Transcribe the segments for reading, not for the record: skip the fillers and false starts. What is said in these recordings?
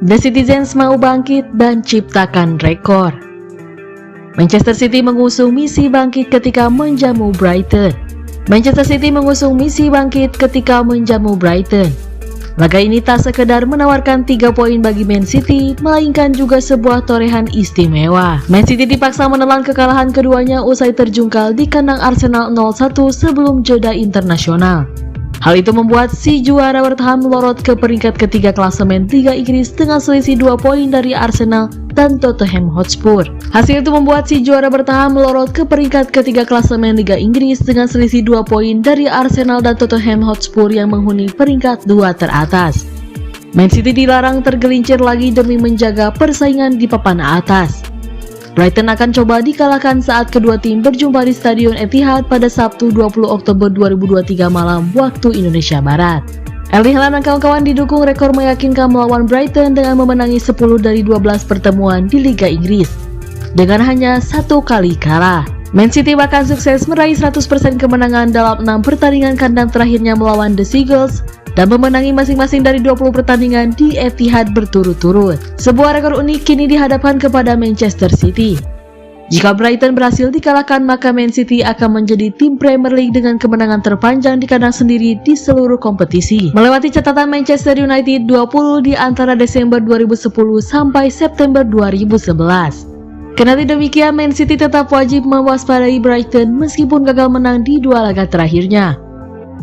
The Citizens mau bangkit dan ciptakan rekor. Manchester City mengusung misi bangkit ketika menjamu Brighton. Manchester City mengusung misi bangkit ketika menjamu Brighton. Laga ini tak sekedar menawarkan 3 poin bagi Man City, melainkan juga sebuah torehan istimewa. Man City dipaksa menelan kekalahan keduanya usai terjungkal di kandang Arsenal 0-1 sebelum jeda internasional. Hal itu membuat si juara bertahan melorot ke peringkat ketiga klasemen Liga Inggris dengan selisih 2 poin dari Arsenal dan Tottenham Hotspur. Hasil itu membuat si juara bertahan melorot ke peringkat ketiga klasemen Liga Inggris dengan selisih 2 poin dari Arsenal dan Tottenham Hotspur yang menghuni peringkat 2 teratas. Man City dilarang tergelincir lagi demi menjaga persaingan di papan atas. Brighton akan coba dikalahkan saat kedua tim berjumpa di Stadion Etihad pada Sabtu 20 Oktober 2023 malam waktu Indonesia Barat. Erling Haaland dan kawan-kawan didukung rekor meyakinkan melawan Brighton dengan memenangi 10 dari 12 pertemuan di Liga Inggris dengan hanya 1 kali kalah. Man City bahkan sukses meraih 100% kemenangan dalam 6 pertandingan kandang terakhirnya melawan The Seagulls dan memenangi masing-masing dari 20 pertandingan di Etihad berturut-turut. Sebuah rekor unik kini dihadapkan kepada Manchester City. Jika Brighton berhasil dikalahkan, maka Man City akan menjadi tim Premier League dengan kemenangan terpanjang di kandang sendiri di seluruh kompetisi, melewati catatan Manchester United 20 di antara Desember 2010 sampai September 2011. Kendati demikian, Man City tetap wajib mewaspadai Brighton meskipun gagal menang di 2 laga terakhirnya.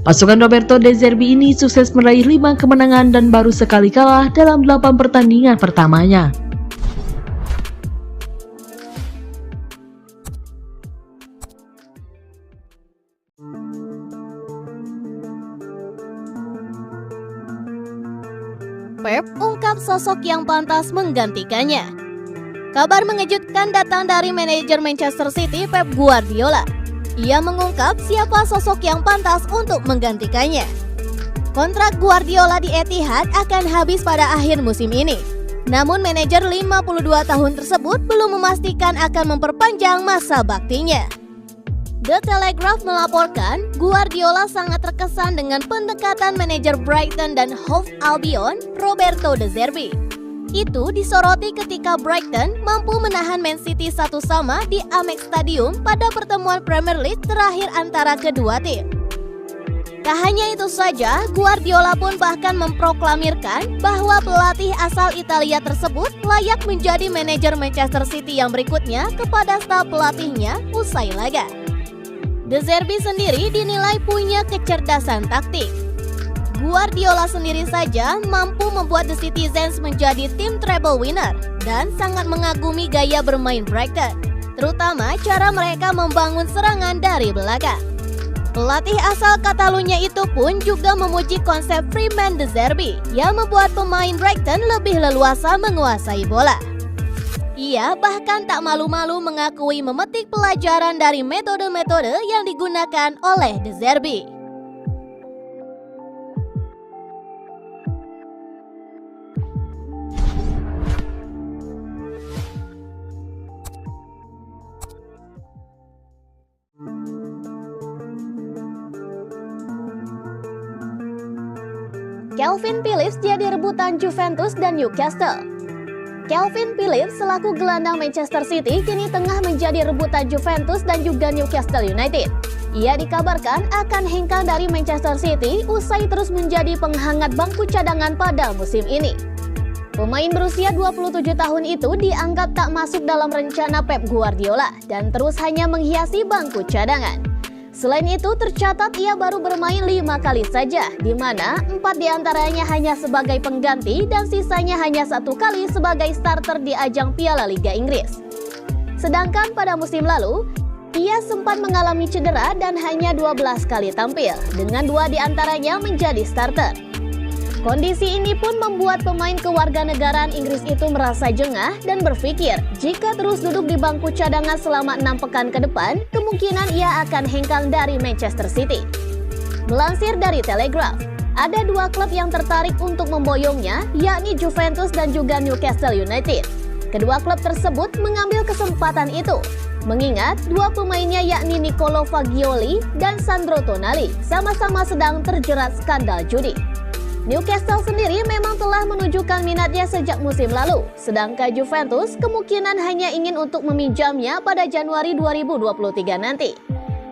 Pasukan Roberto De Zerbi ini sukses meraih 5 kemenangan dan baru sekali kalah dalam 8 pertandingan pertamanya. Pep ungkap sosok yang pantas menggantikannya. Kabar mengejutkan datang dari manajer Manchester City Pep Guardiola. Ia mengungkap siapa sosok yang pantas untuk menggantikannya. Kontrak Guardiola di Etihad akan habis pada akhir musim ini. Namun manajer 52 tahun tersebut belum memastikan akan memperpanjang masa baktinya. The Telegraph melaporkan Guardiola sangat terkesan dengan pendekatan manajer Brighton dan Hove Albion, Roberto De Zerbi. Itu disoroti ketika Brighton mampu menahan Man City 1-1 di Amex Stadium pada pertemuan Premier League terakhir antara kedua tim. Tak hanya itu saja, Guardiola pun bahkan memproklamirkan bahwa pelatih asal Italia tersebut layak menjadi manajer Manchester City yang berikutnya kepada staf pelatihnya usai laga. De Zerbi sendiri dinilai punya kecerdasan taktik. Guardiola sendiri saja mampu membuat The Citizens menjadi tim treble winner dan sangat mengagumi gaya bermain Brighton, terutama cara mereka membangun serangan dari belakang. Pelatih asal Catalunya itu pun juga memuji konsep Freeman De Zerbi yang membuat pemain Brighton lebih leluasa menguasai bola. Ia bahkan tak malu-malu mengakui memetik pelajaran dari metode-metode yang digunakan oleh De Zerbi. Calvin Phillips jadi rebutan Juventus dan Newcastle. Calvin Phillips selaku gelandang Manchester City kini tengah menjadi rebutan Juventus dan juga Newcastle United. Ia dikabarkan akan hengkang dari Manchester City usai terus menjadi penghangat bangku cadangan pada musim ini. Pemain berusia 27 tahun itu dianggap tak masuk dalam rencana Pep Guardiola dan terus hanya menghiasi bangku cadangan. Selain itu, tercatat ia baru bermain 5 kali saja, di mana 4 diantaranya hanya sebagai pengganti dan sisanya hanya 1 kali sebagai starter di ajang Piala Liga Inggris. Sedangkan pada musim lalu, ia sempat mengalami cedera dan hanya 12 kali tampil, dengan 2 diantaranya menjadi starter. Kondisi ini pun membuat pemain kewarganegaraan Inggris itu merasa jengah dan berpikir jika terus duduk di bangku cadangan selama 6 pekan ke depan, kemungkinan ia akan hengkang dari Manchester City. Melansir dari Telegraph, ada 2 klub yang tertarik untuk memboyongnya, yakni Juventus dan juga Newcastle United. Kedua klub tersebut mengambil kesempatan itu, mengingat 2 pemainnya yakni Nicolo Fagioli dan Sandro Tonali sama-sama sedang terjerat skandal judi. Newcastle sendiri memang telah menunjukkan minatnya sejak musim lalu, sedangkan Juventus kemungkinan hanya ingin untuk meminjamnya pada Januari 2023 nanti.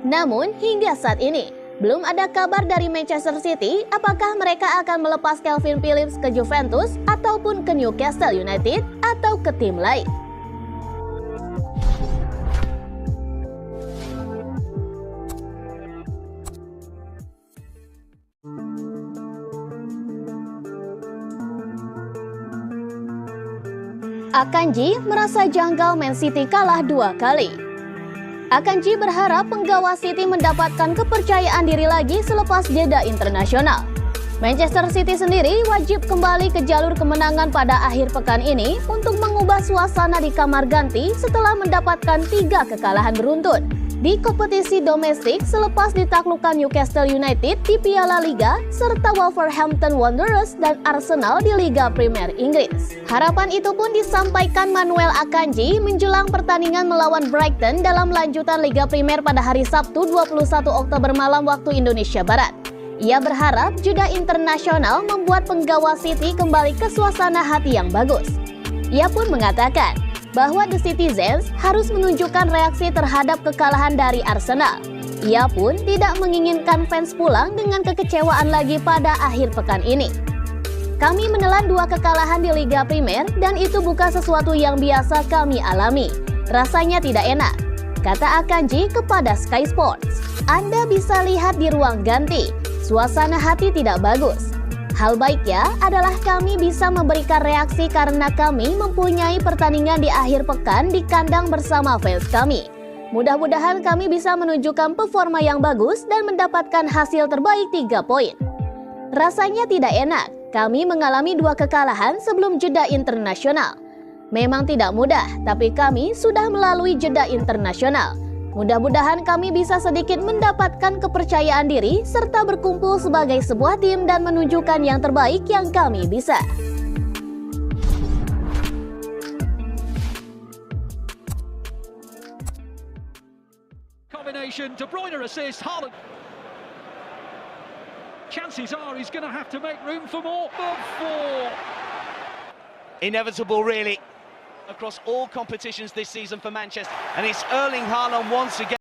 Namun, hingga saat ini, belum ada kabar dari Manchester City apakah mereka akan melepas Calvin Phillips ke Juventus ataupun ke Newcastle United atau ke tim lain. Akanji merasa janggal Man City kalah 2 kali. Akanji berharap penggawa City mendapatkan kepercayaan diri lagi selepas jeda internasional. Manchester City sendiri wajib kembali ke jalur kemenangan pada akhir pekan ini untuk mengubah suasana di kamar ganti setelah mendapatkan 3 kekalahan beruntun di kompetisi domestik selepas ditaklukkan Newcastle United di Piala Liga serta Wolverhampton Wanderers dan Arsenal di Liga Premier Inggris. Harapan itu pun disampaikan Manuel Akanji menjelang pertandingan melawan Brighton dalam lanjutan Liga Premier pada hari Sabtu 21 Oktober malam waktu Indonesia Barat. Ia berharap jeda internasional membuat penggawa City kembali ke suasana hati yang bagus. Ia pun mengatakan bahwa The Citizens harus menunjukkan reaksi terhadap kekalahan dari Arsenal. Ia pun tidak menginginkan fans pulang dengan kekecewaan lagi pada akhir pekan ini. Kami menelan 2 kekalahan di Liga Primer dan itu bukan sesuatu yang biasa kami alami. Rasanya tidak enak, kata Akanji kepada Sky Sports. Anda bisa lihat di ruang ganti, suasana hati tidak bagus. Hal baiknya adalah kami bisa memberikan reaksi karena kami mempunyai pertandingan di akhir pekan di kandang bersama fans kami. Mudah-mudahan kami bisa menunjukkan performa yang bagus dan mendapatkan hasil terbaik 3 poin. Rasanya tidak enak, kami mengalami 2 kekalahan sebelum jeda internasional. Memang tidak mudah, tapi kami sudah melalui jeda internasional. Mudah-mudahan kami bisa sedikit mendapatkan kepercayaan diri serta berkumpul sebagai sebuah tim dan menunjukkan yang terbaik yang kami bisa. Combination, De Bruyne assist, Haaland. Chances are he's going to have to make room for more. Inevitable, really, across all competitions this season for Manchester, and it's Erling Haaland once again.